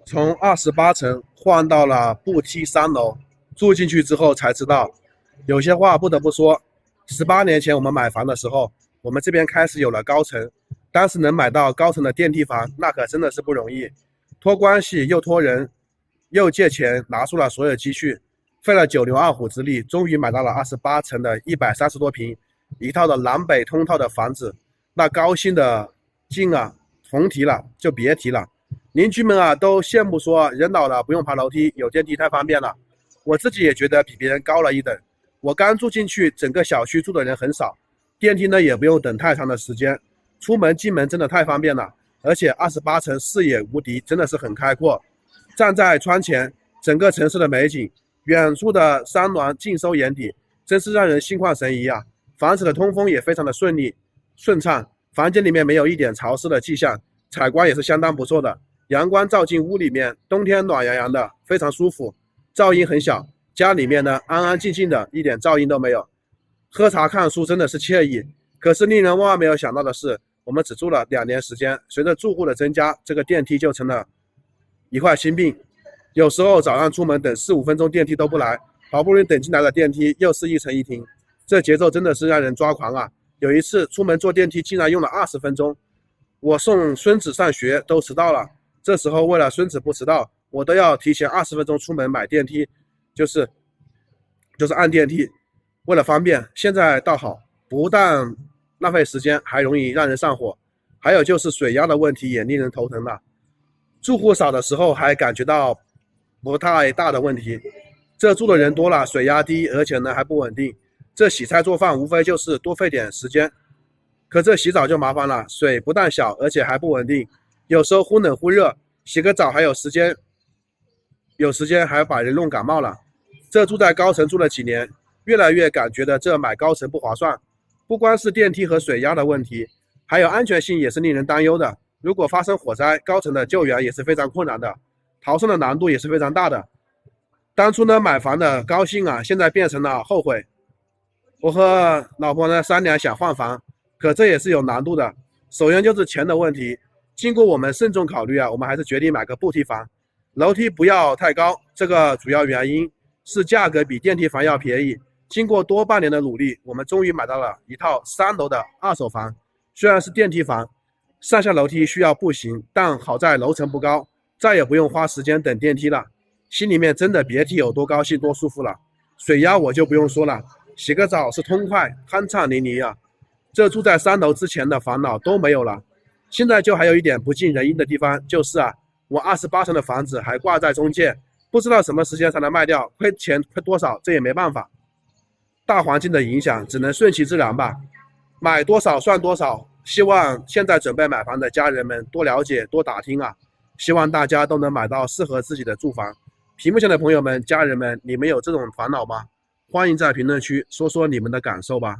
从28层换到了步梯3楼，住进去之后才知道，有些话不得不说。18年前我们买房的时候，我们这边开始有了高层，当时能买到高层的电梯房，那可真的是不容易，托关系又托人，又借钱拿出了所有积蓄，费了九牛二虎之力，终于买到了28层的130多平一套的南北通透的房子，那高兴的劲啊，甭提了，就别提了。邻居们啊都羡慕说，人老了不用爬楼梯，有电梯太方便了。我自己也觉得比别人高了一等。我刚住进去，整个小区住的人很少，电梯呢也不用等太长的时间，出门进门真的太方便了。而且28层视野无敌，真的是很开阔。站在窗前，整个城市的美景，远处的山峦尽收眼底，真是让人心旷神怡啊！房子的通风也非常的顺畅，房间里面没有一点潮湿的迹象，采光也是相当不错的。阳光照进屋里面，冬天暖洋洋的，非常舒服。噪音很小，家里面呢安安静静的，一点噪音都没有。喝茶看书真的是惬意。可是令人万万没有想到的是，我们只住了2年时间，随着住户的增加，这个电梯就成了一块心病。有时候早上出门等4、5分钟电梯都不来，好不容易等进来的电梯又是一层一停，这节奏真的是让人抓狂啊！有一次出门坐电梯竟然用了20分钟，我送孙子上学都迟到了。这时候为了孙子不迟到，我都要提前20分钟出门买电梯，就是按电梯，为了方便。现在倒好，不但浪费时间，还容易让人上火。还有就是水压的问题也令人头疼了。住户少的时候还感觉到不太大的问题，这住的人多了，水压低，而且呢还不稳定。这洗菜做饭无非就是多费点时间，可这洗澡就麻烦了，水不但小，而且还不稳定。有时候忽冷忽热，洗个澡还有时间还把人弄感冒了。这住在高层住了几年，越来越感觉的这买高层不划算。不光是电梯和水压的问题，还有安全性也是令人担忧的。如果发生火灾，高层的救援也是非常困难的，逃生的难度也是非常大的。当初呢买房的高兴啊，现在变成了后悔。我和老婆呢商量想换房，可这也是有难度的。首先就是钱的问题，经过我们慎重考虑啊，我们还是决定买个步梯房，楼梯不要太高。这个主要原因是价格比电梯房要便宜。经过多半年的努力，我们终于买到了一套3楼的二手房。虽然是电梯房，上下楼梯需要步行，但好在楼层不高，再也不用花时间等电梯了。心里面真的别提有多高兴多舒服了。水压我就不用说了，洗个澡是通快，酣畅淋漓啊。这住在3楼之前的烦恼都没有了。现在就还有一点不尽人意的地方，就是啊，我28层的房子还挂在中介，不知道什么时间才能卖掉，亏钱亏多少，这也没办法。大环境的影响只能顺其自然吧，买多少算多少。希望现在准备买房的家人们多了解多打听啊，希望大家都能买到适合自己的住房。屏幕前的朋友们、家人们，你们有这种烦恼吗？欢迎在评论区说说你们的感受吧。